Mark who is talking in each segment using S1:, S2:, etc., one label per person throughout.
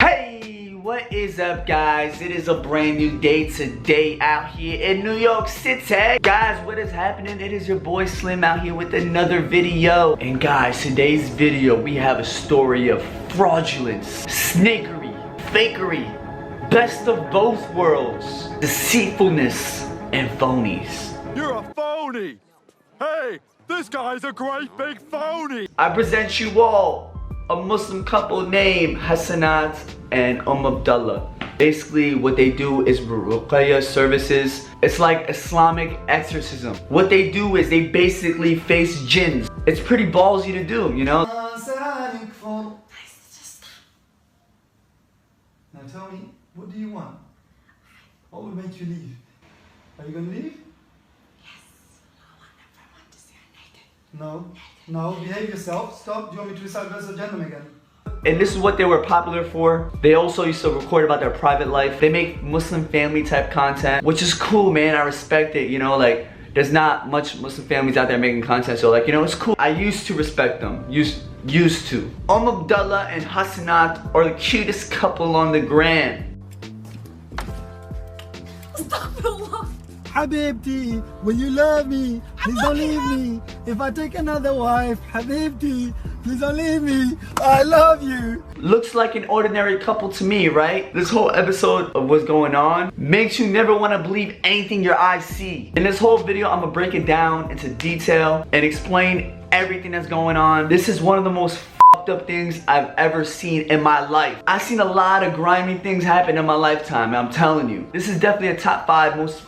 S1: Hey, what is up guys? It is a brand new day today out here in New York City. Guys, what is happening? It is your boy Slim out here with another video. And guys, today's video we have a story of fraudulence, snakery, fakery, best of both worlds, deceitfulness, and phonies.
S2: You're a phony! Hey, this guy's a great big phony!
S1: I present you all a Muslim couple named Hasanat and Abdullah. Basically what they do is ruqyah services. It's like Islamic exorcism. What they do is they basically face jinns. It's pretty ballsy to do, you know?
S3: Now tell me, what do you want? What would make you leave? Are you gonna leave?
S4: Yes. No one ever wants to see her naked.
S3: No. No, behave yourself. Stop. Do you want me to recite verse of Jannah again?
S1: And this is what they were popular for. They also used to record about their private life. They make Muslim family type content, which is cool, man. I respect it, you know, like there's not much Muslim families out there making content, so like, you know, it's cool. I used to respect them. Used to. Abdullah and Hasanat are the cutest couple on the gram.
S4: Astaghfirullah.
S5: Habibti, will you love me? Please don't leave me. If I take another wife, Habibti, please don't leave me. I love you.
S1: Looks like an ordinary couple to me, right? This whole episode of what's going on makes you never want to believe anything your eyes see. In this whole video, I'm gonna break it down into detail and explain everything that's going on. This is one of the most fucked up things I've ever seen in my life. I've seen a lot of grimy things happen in my lifetime, and I'm telling you, this is definitely a top 5 most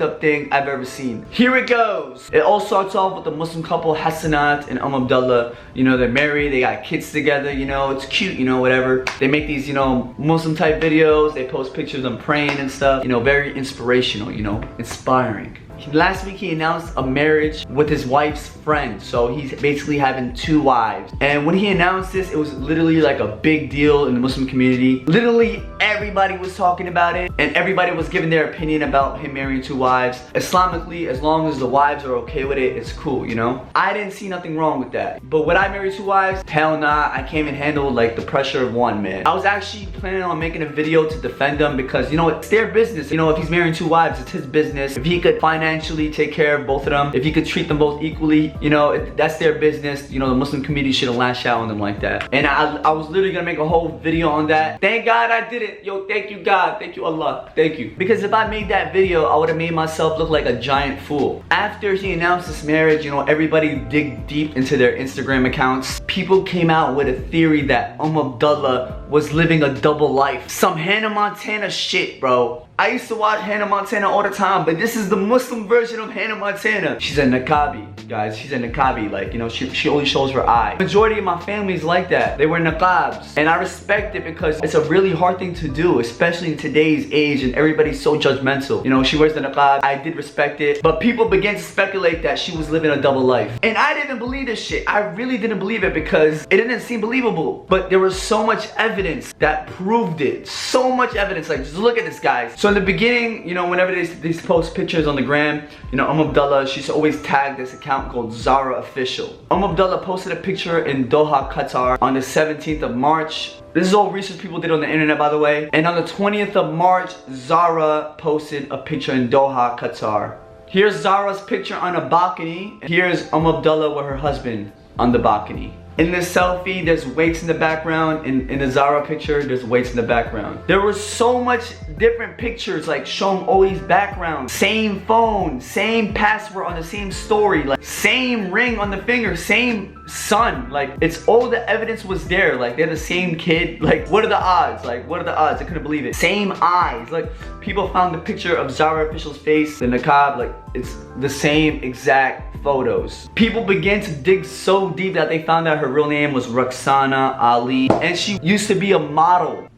S1: up thing I've ever seen. Here it goes. It all starts off with the Muslim couple Hasanat and Abdullah. You know, they're married, they got kids together, you know, it's cute, you know, whatever. They make these, you know, Muslim type videos, they post pictures of them praying and stuff, you know, very inspirational, you know, inspiring. Last week he announced a marriage with his wife's friend, so he's basically having 2 wives. And when he announced this, it was literally like a big deal in the Muslim community. Literally everybody was talking about it, and everybody was giving their opinion about him marrying 2 wives. Islamically, as long as the wives are okay with it, it's cool, you know? I didn't see nothing wrong with that. But would I marry 2 wives? Hell nah, I can't even handle like the pressure of one, man. I was actually planning on making a video to defend them because, you know, it's their business. You know, if he's marrying 2 wives, it's his business. If he could financially take care of both of them, if he could treat them both equally, you know, that's their business. You know, the Muslim community shouldn't lash out on them like that. And I was literally gonna make a whole video on that. Thank God I did it. Yo, thank you God, thank you Allah, thank you. Because if I made that video, I would have made myself look like a giant fool. After he announced this marriage, you know, everybody dig deep into their Instagram accounts. People came out with a theory that Abdullah was living a double life. Some Hannah Montana shit, bro. I used to watch Hannah Montana all the time, but this is the Muslim version of Hannah Montana. She's a niqabi, guys. She's a niqabi, like, you know, she only shows her eye. Majority of my family is like that. They wear niqabs, and I respect it because it's a really hard thing to do, especially in today's age, and everybody's so judgmental. You know, she wears the niqab. I did respect it, but people began to speculate that she was living a double life, and I didn't believe this shit. I really didn't believe it because it didn't seem believable. But there was so much evidence that proved it. So much evidence. Like, just look at this, guys. So in the beginning, you know, whenever they post pictures on the gram, you know, Abdullah, she's always tagged this account called Zara Official. Abdullah posted a picture in Doha, Qatar on the 17th of March. This is all research people did on the internet, by the way. And on the 20th of March, Zara posted a picture in Doha, Qatar. Here's Zara's picture on a balcony. Here's Abdullah with her husband on the balcony. In this selfie, there's weights in the background. In the Zara picture, there's weights in the background. There were so much different pictures, like showing Ollie's background. Same phone, same password on the same story, like same ring on the finger, same son. Like, it's all the evidence was there. Like, they're the same kid. Like, what are the odds? Like, what are the odds? I couldn't believe it. Same eyes. Like, people found the picture of Zara Official's face, the niqab, like, it's the same exact photos. People began to dig so deep that they found out her real name was Roxana Ali, and she used to be a model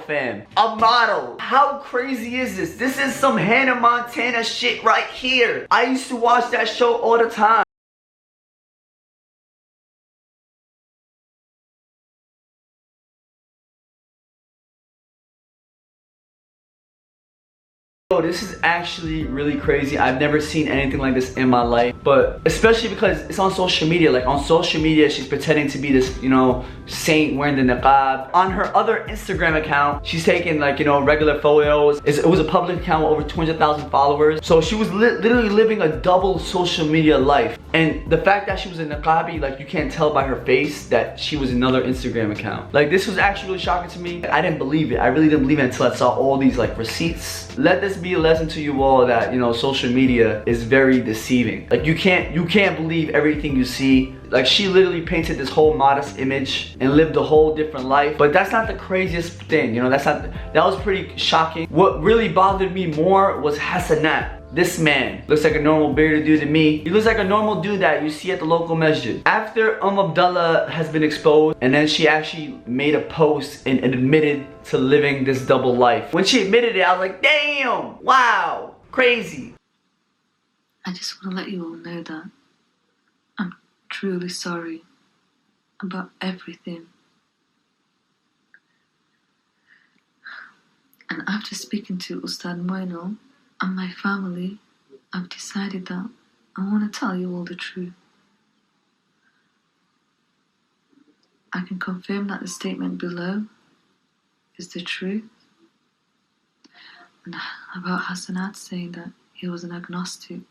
S1: fam, a model. How crazy is this? This is some Hannah Montana shit right here. I used to watch that show all the time. Yo, this is actually really crazy. I've never seen anything like this in my life, but especially because it's on social media. Like on social media, she's pretending to be this, you know, saint wearing the niqab. On her other Instagram account, she's taking like, you know, regular photos. It was a public account with over 200,000 followers. So she was literally living a double social media life. And the fact that she was a niqabi, like you can't tell by her face that she was another Instagram account. Like this was actually really shocking to me. I didn't believe it. I really didn't believe it until I saw all these like receipts. Let this be a lesson to you all that, you know, social media is very deceiving. Like you can't believe everything you see. Like she literally painted this whole modest image and lived a whole different life. But that's not the craziest thing, you know, that was pretty shocking. What really bothered me more was Hasanat. This man looks like a normal bearded dude to me. He looks like a normal dude that you see at the local masjid. After Abdullah has been exposed, and then she actually made a post and admitted to living this double life. When she admitted it, I was like, damn, wow, crazy.
S6: I just want to let you all know that I'm truly sorry about everything. And after speaking to Ustad Moino and my family, I've decided that I want to tell you all the truth. I can confirm that the statement below is the truth. And about Hasanat saying that he was an agnostic,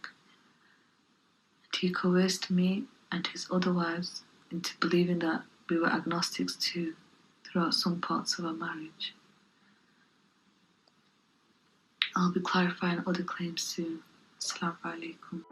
S6: and he coerced me and his other wives into believing that we were agnostics too throughout some parts of our marriage. I'll be clarifying other claims soon. Assalamu alaikum.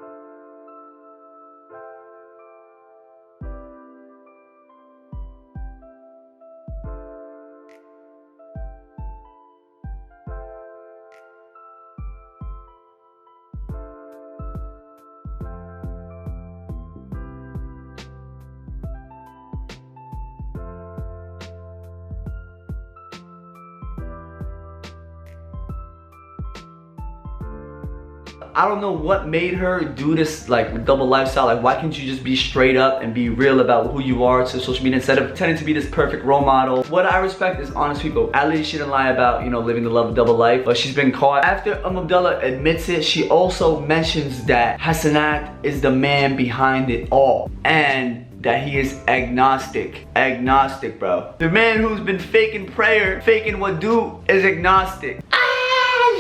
S1: I don't know what made her do this like double lifestyle. Like why can't you just be straight up and be real about who you are to social media instead of pretending to be this perfect role model? What I respect is honest people. At least she didn't lie about, you know, living the love double life, but she's been caught. After Abdullah admits it, she also mentions that Hasanat is the man behind it all and that he is agnostic. Agnostic, bro. The man who's been faking prayer, faking wudu is agnostic.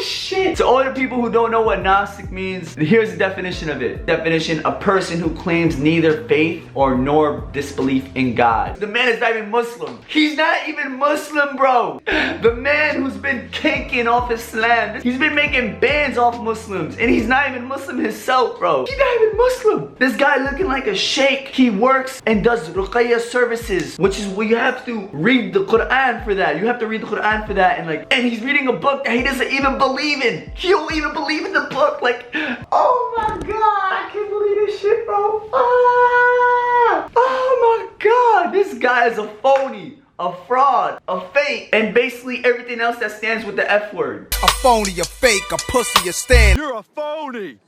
S1: Shit. To all the people who don't know what Gnostic means, here's the definition of it. Definition: a person who claims neither faith or nor disbelief in God. The man is not even Muslim. He's not even Muslim, bro. The man who's been caking off Islam. He's been making bans off Muslims, and he's not even Muslim himself, bro. He's not even Muslim. This guy looking like a sheikh. He works and does ruqayya services, which is where you have to read the Quran for that. You have to read the Quran for that, and he's reading a book that he doesn't even believe in. He don't even believe in the book. Like, oh my god, I can't believe this shit, bro. Oh my god, this guy is a phony, a fraud, a fake, and basically everything else that stands with the F word.
S7: A phony, a fake, a pussy, a stand.
S2: You're a phony.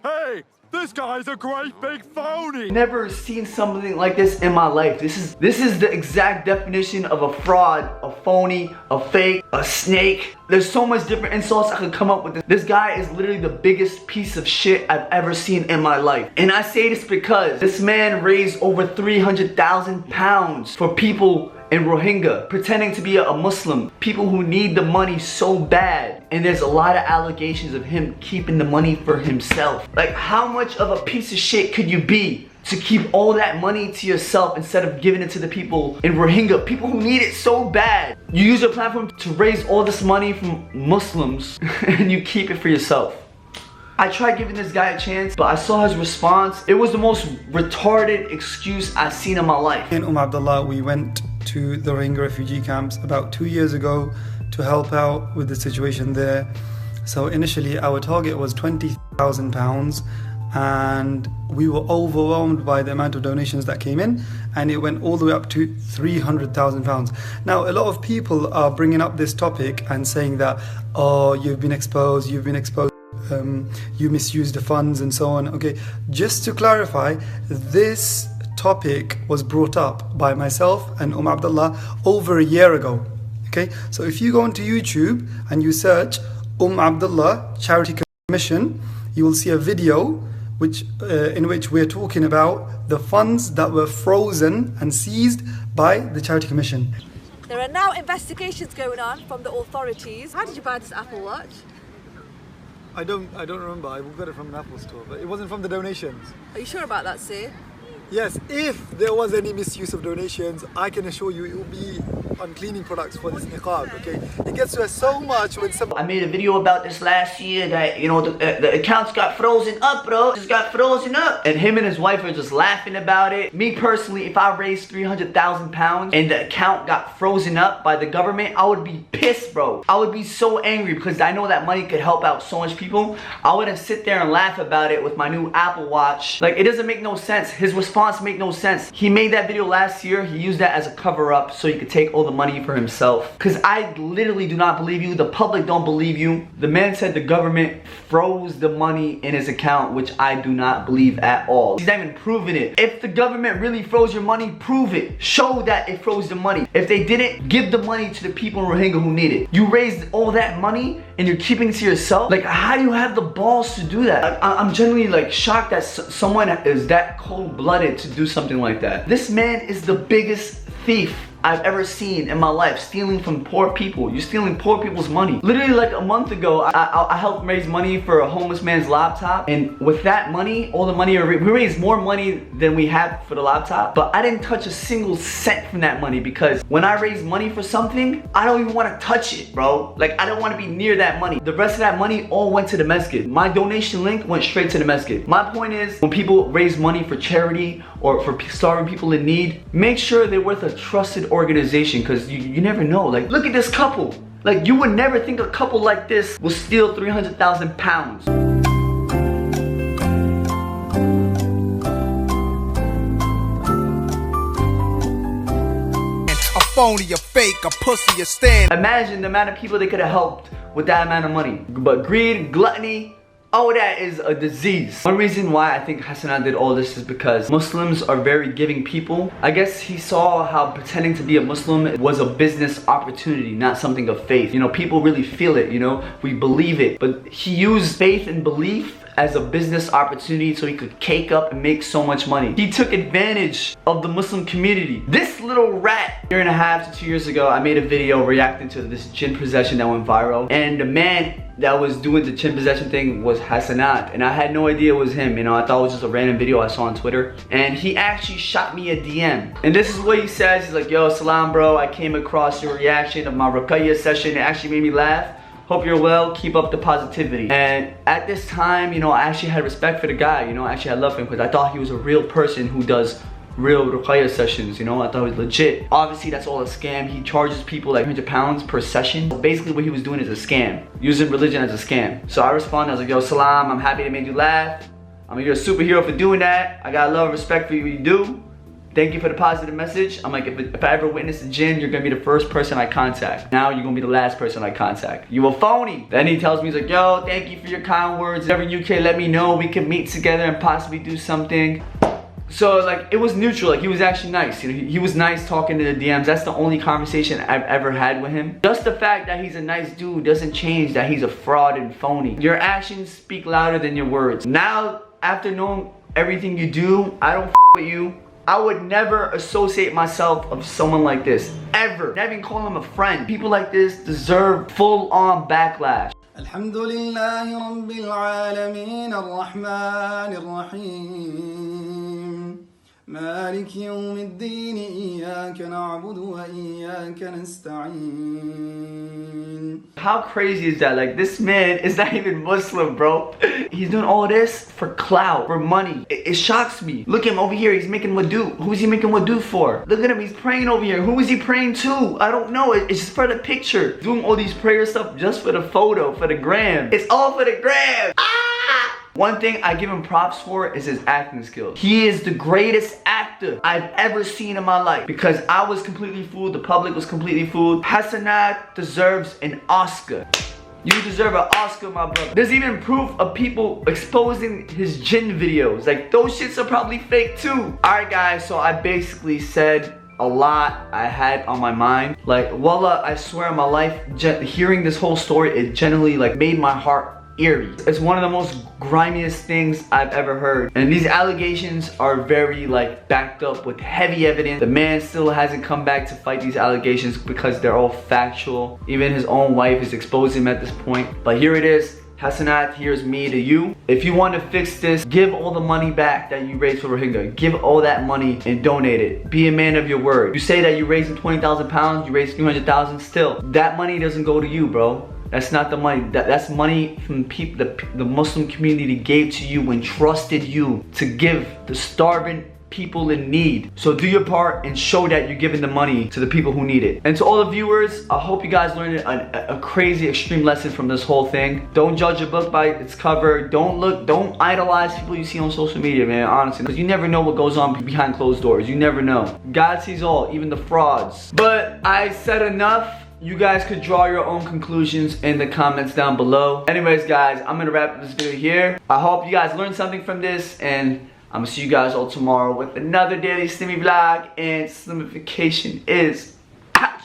S2: Hey, this guy's a great big phony.
S1: Never seen something like this in my life. This is the exact definition of a fraud, a phony, a fake, a snake. There's so much different insults I could come up with. This guy is literally the biggest piece of shit I've ever seen in my life. And I say this because this man raised over 300,000 pounds for people in Rohingya, pretending to be a Muslim, people who need the money so bad. And there's a lot of allegations of him keeping the money for himself. Like, how much of a piece of shit could you be to keep all that money to yourself instead of giving it to the people in Rohingya, people who need it so bad? You use your platform to raise all this money from Muslims and you keep it for yourself. I tried giving this guy a chance, but I saw his response. It was the most retarded excuse I've seen in my life.
S5: In Abdullah, we went to the Rohingya refugee camps about 2 years ago to help out with the situation there. So initially our target was £20,000 and we were overwhelmed by the amount of donations that came in, and it went all the way up to £300,000. Now a lot of people are bringing up this topic and saying that, oh, you've been exposed, you misused the funds and so on. Okay, just to clarify, this topic was brought up by myself and Abdullah over a year ago. Okay, so if you go onto YouTube and you search Abdullah Charity Commission, you will see a video in which we're talking about the funds that were frozen and seized by the Charity Commission.
S8: There are now investigations going on from the authorities. How did you buy this Apple Watch?
S3: I don't remember. I got it from an Apple store, but it wasn't from the donations.
S8: Are you sure about that, sir?
S3: Yes, if there was any misuse of donations, I can assure you it will be on cleaning products for this niqab, okay? It gets to us so much when some...
S1: I made a video about this last year that, you know, the accounts got frozen up, bro. Just got frozen up. And him and his wife are just laughing about it. Me personally, if I raised 300,000 pounds and the account got frozen up by the government, I would be pissed, bro. I would be so angry because I know that money could help out so much people. I wouldn't sit there and laugh about it with my new Apple Watch. Like, it doesn't make no sense. His response make no sense. He made that video last year. He used that as a cover-up so he could take all the money for himself. Because I literally do not believe you. The public don't believe you. The man said the government froze the money in his account, which I do not believe at all. He's not even proving it. If the government really froze your money, prove it. Show that it froze the money. If they didn't, give the money to the people in Rohingya who need it. You raised all that money and you're keeping it to yourself? Like, how do you have the balls to do that? I'm genuinely like shocked that someone is that cold-blooded to do something like that. This man is the biggest thief I've ever seen in my life, stealing from poor people. You're stealing poor people's money. Literally like a month ago, I helped raise money for a homeless man's laptop, and with that money, all the money, we raised more money than we had for the laptop, but I didn't touch a single cent from that money because when I raise money for something, I don't even want to touch it, bro. Like, I don't want to be near that money. The rest of that money all went to the masjid. My donation link went straight to the masjid. My point is, when people raise money for charity or for starving people in need, make sure they're with a trusted organization, because you never know. Like, look at this couple. Like, you would never think a couple like this will steal 300,000 pounds.
S7: A phony, a fake, a pussy, a stand.
S1: Imagine the amount of people they could have helped with that amount of money. But greed, gluttony, all that is a disease. One reason why I think Hasanat did all this is because Muslims are very giving people. I guess he saw how pretending to be a Muslim was a business opportunity, not something of faith. You know, people really feel it, you know, we believe it. But he used faith and belief as a business opportunity so he could cake up and make so much money. He took advantage of the Muslim community. This little rat, a year and a half to 2 years ago, I made a video reacting to this jinn possession that went viral. And the man that was doing the jinn possession thing was Hasanat. And I had no idea it was him, you know, I thought it was just a random video I saw on Twitter. And he actually shot me a DM. And this is what he says. He's like, yo, salam bro, I came across your reaction of my Ruqayya session. It actually made me laugh. Hope you're well, keep up the positivity. And at this time, you know, I actually had respect for the guy, you know, actually I love him because I thought he was a real person who does real Ruqayya sessions, you know, I thought it was legit. Obviously, that's all a scam. He charges people like £100 per session. Basically, what he was doing is a scam, using religion as a scam. So I responded, I was like, yo, salam, I'm happy they made you laugh. I mean, you're a superhero for doing that. I got love and respect for what you do. Thank you for the positive message. I'm like, if I ever witness a jinn, you're gonna be the first person I contact. Now you're gonna be the last person I contact. You a phony. Then he tells me, he's like, yo, thank you for your kind words. If ever in UK, let me know. We can meet together and possibly do something. So like, it was neutral. Like, he was actually nice. You know, he was nice talking to the DMs. That's the only conversation I've ever had with him. Just the fact that he's a nice dude doesn't change that he's a fraud and phony. Your actions speak louder than your words. Now, after knowing everything you do, I don't with you. I would never associate myself with someone like this, ever. Never even call him a friend. People like this deserve full-on backlash.
S5: Alhamdulillahi Rabbil Alameen Ar-Rahman Ar-Rahim Malik Yawmiddin Iyyaka na'budu wa iyyaka nasta'een.
S1: How crazy is that? Like, this man is not even Muslim, bro. He's doing all this for clout, for money. It shocks me. Look at him over here. He's making wudu. Who's he making wudu for? Look at him. He's praying over here. Who is he praying to? I don't know. It's just for the picture. Doing all these prayer stuff just for the photo, for the gram. It's all for the gram. Ah! One thing I give him props for is his acting skills. He is the greatest actor I've ever seen in my life, because I was completely fooled. The public was completely fooled. Hasanat deserves an Oscar. You deserve an Oscar, my brother. There's even proof of people exposing his jinn videos. Like, those shits are probably fake too. Alright guys, so I basically said a lot I had on my mind. Like, wallah, I swear on my life, hearing this whole story, it genuinely like made my heart eerie. It's one of the most grimiest things I've ever heard. And these allegations are very like backed up with heavy evidence. The man still hasn't come back to fight these allegations because they're all factual. Even his own wife is exposing him at this point. But here it is. Hasanat, here's me to you. If you want to fix this, give all the money back that you raised for Rohingya. Give all that money and donate it. Be a man of your word. You say that you're raising 20,000 pounds, you raised 300,000, still. That money doesn't go to you, bro. That's not the money. That's money from people the Muslim community gave to you and trusted you to give the starving people in need. So do your part and show that you're giving the money to the people who need it. And to all the viewers, I hope you guys learned a crazy extreme lesson from this whole thing. Don't judge a book by its cover. Don't idolize people you see on social media, man, honestly, because you never know what goes on behind closed doors. You never know. God sees all, even the frauds. But I said enough. You guys could draw your own conclusions in the comments down below. Anyways, guys, I'm gonna wrap up this video here. I hope you guys learned something from this, and I'm gonna see you guys all tomorrow with another daily Slimy vlog. And slimification is out.